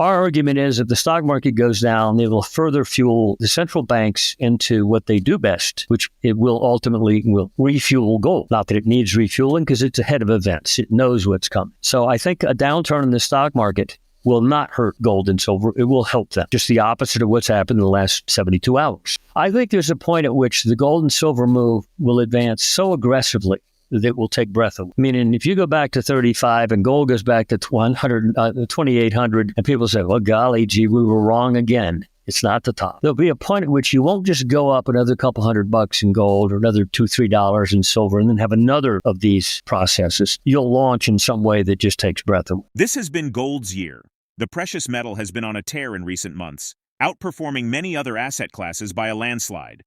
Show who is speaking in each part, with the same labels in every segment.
Speaker 1: Our argument is if the stock market goes down, it will further fuel the central banks into what they do best, which it will ultimately refuel gold. Not that it needs refueling because it's ahead of events. It knows what's coming. So I think a downturn in the stock market will not hurt gold and silver. It will help them. Just the opposite of what's happened in the last 72 hours. I think there's a point at which the gold and silver move will advance so aggressively that it will take breath away. Meaning, if you go back to 35 and gold goes back to 2,800 and people say, well, golly gee, we were wrong again. It's not the top. There'll be a point at which you won't just go up another couple $100 in gold or another $2, $3 in silver and then have another of these processes. You'll launch in some way that just takes breath away.
Speaker 2: This has been gold's year. The precious metal has been on a tear in recent months, outperforming many other asset classes by a landslide.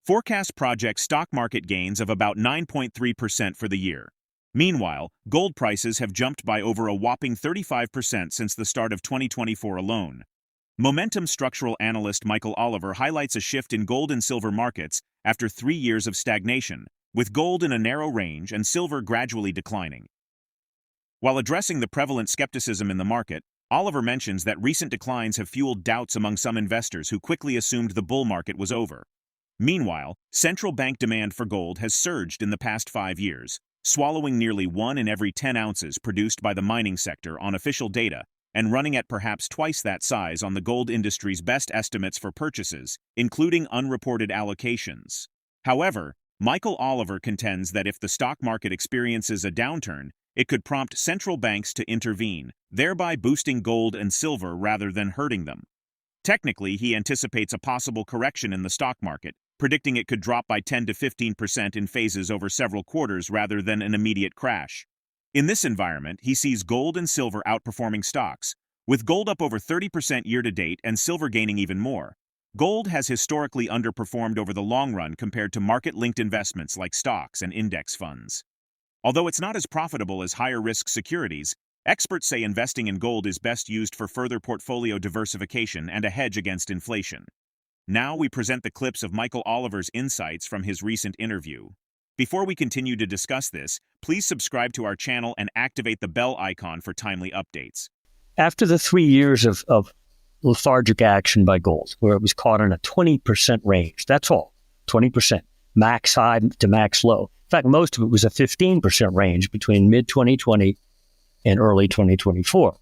Speaker 2: Forecast project stock market gains of about 9.3% for the year. Meanwhile, gold prices have jumped by over a whopping 35% since the start of 2024 alone. Momentum structural analyst Michael Oliver highlights a shift in gold and silver markets after 3 years of stagnation, with gold in a narrow range and silver gradually declining. While addressing the prevalent skepticism in the market, Oliver mentions that recent declines have fueled doubts among some investors who quickly assumed the bull market was over. Meanwhile, central bank demand for gold has surged in the past 5 years, swallowing nearly 1 in every 10 ounces produced by the mining sector on official data, and running at perhaps twice that size on the gold industry's best estimates for purchases, including unreported allocations. However, Michael Oliver contends that if the stock market experiences a downturn, it could prompt central banks to intervene, thereby boosting gold and silver rather than hurting them. Technically, he anticipates a possible correction in the stock market, predicting it could drop by 10 to 15% in phases over several quarters rather than an immediate crash. In this environment, he sees gold and silver outperforming stocks, with gold up over 30% year-to-date and silver gaining even more. Gold has historically underperformed over the long run compared to market-linked investments like stocks and index funds. Although it's not as profitable as higher-risk securities, experts say investing in gold is best used for further portfolio diversification and a hedge against inflation. Now we present the clips of Michael Oliver's insights from his recent interview. Before we continue to discuss this, please subscribe to our channel and activate the bell icon for timely updates.
Speaker 1: After the 3 years of lethargic action by gold, where it was caught in a 20% range, that's all, 20%, max high to max low. In fact, most of it was a 15% range between mid-2020 and early 2024.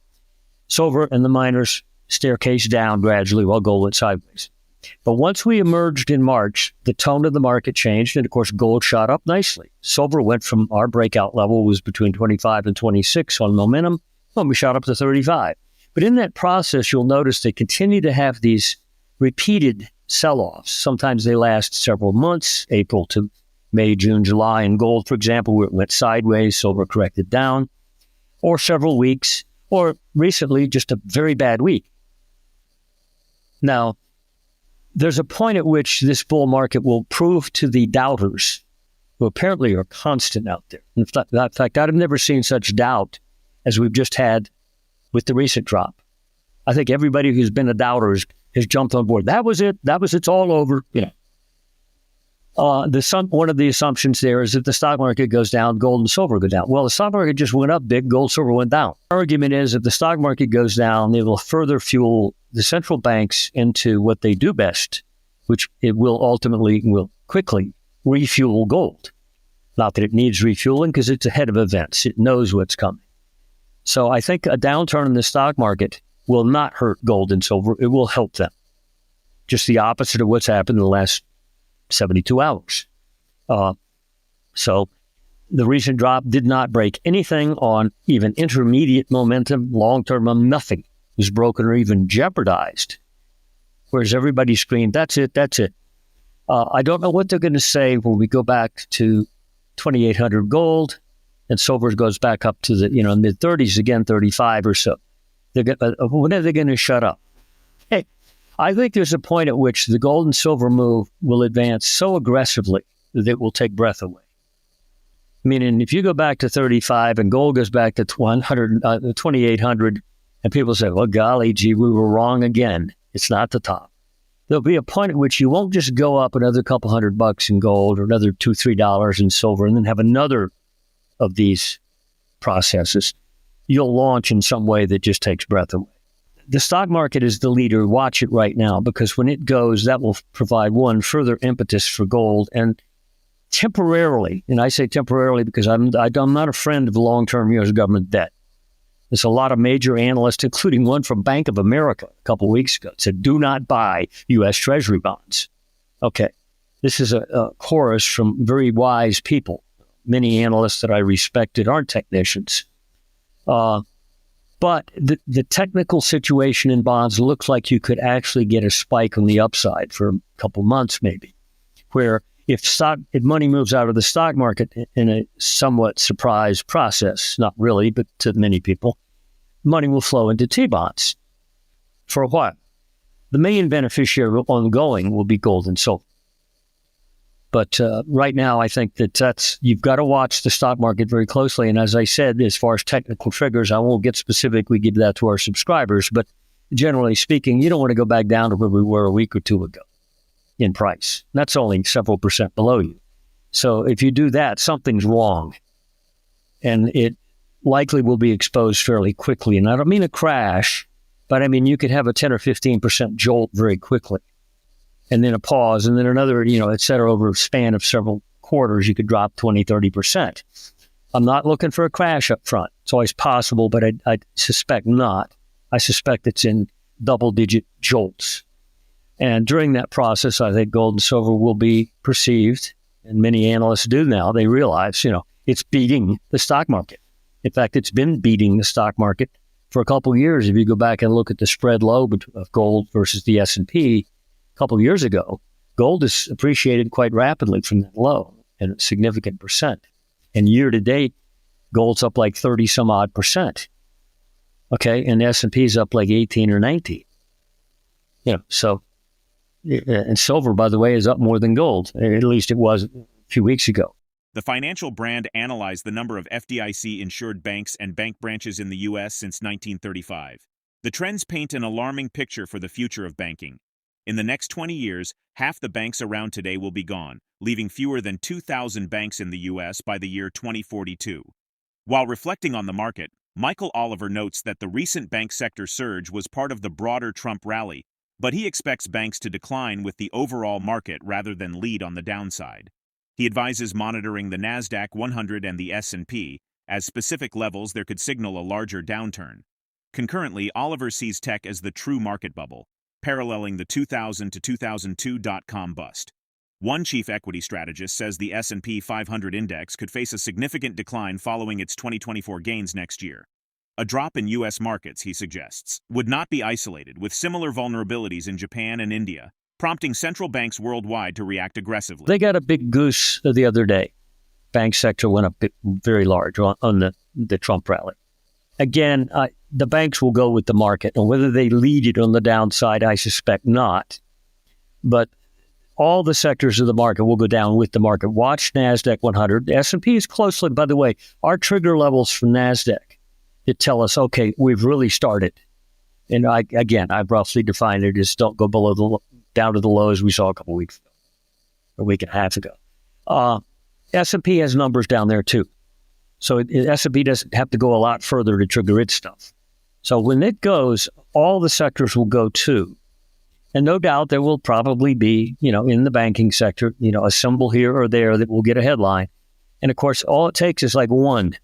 Speaker 1: Silver and the miners staircase down gradually while gold went sideways. But once we emerged in March, the tone of the market changed, and of course, gold shot up nicely. Silver went from our breakout level was between 25 and 26 on momentum, when we shot up to 35. But in that process, you'll notice they continue to have these repeated sell-offs. Sometimes they last several months, April to May, June, July. In gold, for example, where it went sideways, silver corrected down, or several weeks, or recently just a very bad week. Now, there's a point at which this bull market will prove to the doubters, who apparently are constant out there. In fact, I've never seen such doubt as we've just had with the recent drop. I think everybody who's been a doubter has jumped on board. That was it. It's all over. One of the assumptions there is that the stock market goes down, gold and silver go down. Well, the stock market just went up big, gold, silver went down. Our argument is if the stock market goes down, it will further fuel the central banks into what they do best, which it will quickly refuel gold. Not that it needs refueling because it's ahead of events. It knows what's coming. So I think a downturn in the stock market will not hurt gold and silver. It will help them. Just the opposite of what's happened in the last 72 hours. So the recent drop did not break anything on even intermediate momentum, long-term momentum, nothing was broken or even jeopardized. Whereas everybody screamed, that's it. I don't know what they're going to say when we go back to 2,800 gold and silver goes back up to the mid-30s again, 35 or so. When are they going to shut up? Hey, I think there's a point at which the gold and silver move will advance so aggressively that it will take breath away. Meaning, if you go back to 35 and gold goes back to 2,800, and people say, well, golly gee, we were wrong again. It's not the top. There'll be a point at which you won't just go up another couple $100 in gold or another $2, $3 in silver and then have another of these processes. You'll launch in some way that just takes breath away. the stock market is the leader. Watch it right now, because when it goes, that will provide one further impetus for gold. And temporarily, and I say temporarily because I'm not a friend of long-term U.S. government debt. There's a lot of major analysts, including one from Bank of America a couple of weeks ago, said, do not buy U.S. Treasury bonds. Okay, this is a chorus from very wise people. Many analysts that I respected aren't technicians. But the technical situation in bonds looks like you could actually get a spike on the upside for a couple months maybe, where if money moves out of the stock market in a somewhat surprise process, not really, but to many people, money will flow into T-bonds for a while. The main beneficiary ongoing will be gold and silver. But right now, I think you've got to watch the stock market very closely. And as I said, as far as technical triggers, I won't get specific. We give that to our subscribers. But generally speaking, you don't want to go back down to where we were a week or two ago in price. That's only several percent below you. So if you do that, something's wrong. And it likely will be exposed fairly quickly. And I don't mean a crash, but I mean you could have a 10 or 15% jolt very quickly. And then a pause, and then another, et cetera, over a span of several quarters, you could drop 20, 30%. I'm not looking for a crash up front. It's always possible, but I suspect not. I suspect it's in double-digit jolts. And during that process, I think gold and silver will be perceived, and many analysts do now. They realize, it's beating the stock market. In fact, it's been beating the stock market for a couple of years. If you go back and look at the spread low of gold versus the S&P, a couple of years ago, gold has appreciated quite rapidly from that low, and a significant percent. And year to date, gold's up like 30 some odd percent. Okay, and the S&P is up like 18 or 19. So, and silver, by the way, is up more than gold. At least it was a few weeks ago.
Speaker 2: The financial brand analyzed the number of FDIC-insured banks and bank branches in the U.S. since 1935. The trends paint an alarming picture for the future of banking. In the next 20 years, half the banks around today will be gone, leaving fewer than 2,000 banks in the U.S. by the year 2042. While reflecting on the market, Michael Oliver notes that the recent bank sector surge was part of the broader Trump rally, but he expects banks to decline with the overall market rather than lead on the downside. He advises monitoring the NASDAQ 100 and the S&P, as specific levels there could signal a larger downturn. Concurrently, Oliver sees tech as the true market bubble, paralleling the 2000 to 2002 dot-com bust. One chief equity strategist says the S&P 500 index could face a significant decline following its 2024 gains next year. A drop in U.S. markets, he suggests, would not be isolated, with similar vulnerabilities in Japan and India, prompting central banks worldwide to react aggressively.
Speaker 1: They got a big goose the other day. Bank sector went up very large on the Trump rally. Again, the banks will go with the market, and whether they lead it on the downside, I suspect not. But all the sectors of the market will go down with the market. Watch NASDAQ 100. The S&P is closely, by the way, our trigger levels for NASDAQ that tell us, okay, we've really started. And I've roughly defined it as don't go down to the lows we saw a couple weeks ago, a week and a half ago. S&P has numbers down there too. So S&P doesn't have to go a lot further to trigger its stuff. So when it goes, all the sectors will go too. And no doubt there will probably be, in the banking sector, a symbol here or there that will get a headline. And of course, all it takes is like one.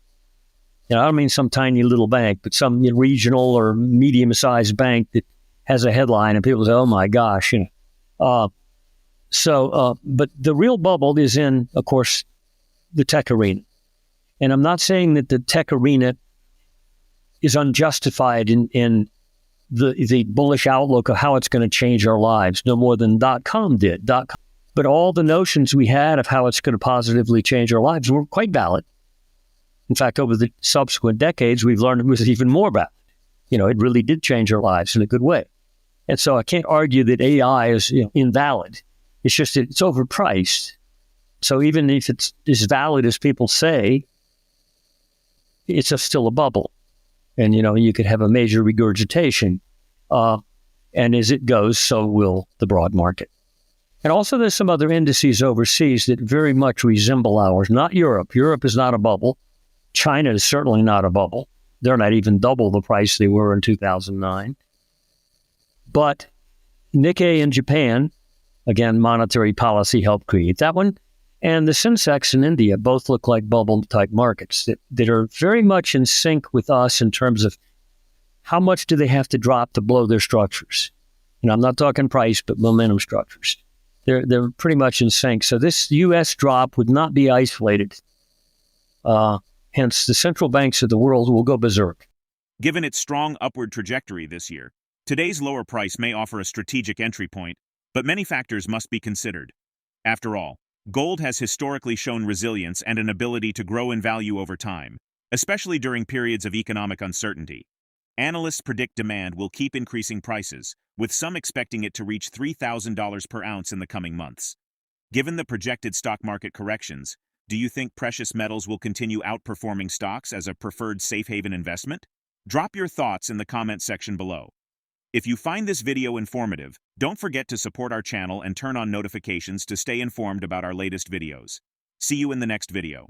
Speaker 1: I don't mean some tiny little bank, but some regional or medium-sized bank that has a headline and people say, oh my gosh. But the real bubble is in, of course, the tech arena. And I'm not saying that the tech arena is unjustified in the bullish outlook of how it's going to change our lives, no more than .com did. But all the notions we had of how it's going to positively change our lives were quite valid. In fact, over the subsequent decades, we've learned it was even more valid. It really did change our lives in a good way. And so I can't argue that AI is invalid. It's just that it's overpriced. So even if it's as valid as people say, it's still a bubble. And, you could have a major regurgitation. And as it goes, so will the broad market. And also there's some other indices overseas that very much resemble ours, not Europe. Europe is not a bubble. China is certainly not a bubble. They're not even double the price they were in 2009. But Nikkei in Japan, again, monetary policy helped create that one. And the Sensex in India both look like bubble-type markets that are very much in sync with us in terms of how much do they have to drop to blow their structures. And I'm not talking price, but momentum structures. They're pretty much in sync. So this U.S. drop would not be isolated. Hence, the central banks of the world will go berserk.
Speaker 2: Given its strong upward trajectory this year, today's lower price may offer a strategic entry point, but many factors must be considered. After all, gold has historically shown resilience and an ability to grow in value over time, especially during periods of economic uncertainty. Analysts predict demand will keep increasing prices, with some expecting it to reach $3,000 per ounce in the coming months. Given the projected stock market corrections, do you think precious metals will continue outperforming stocks as a preferred safe haven investment? Drop your thoughts in the comment section below. If you find this video informative, don't forget to support our channel and turn on notifications to stay informed about our latest videos. See you in the next video.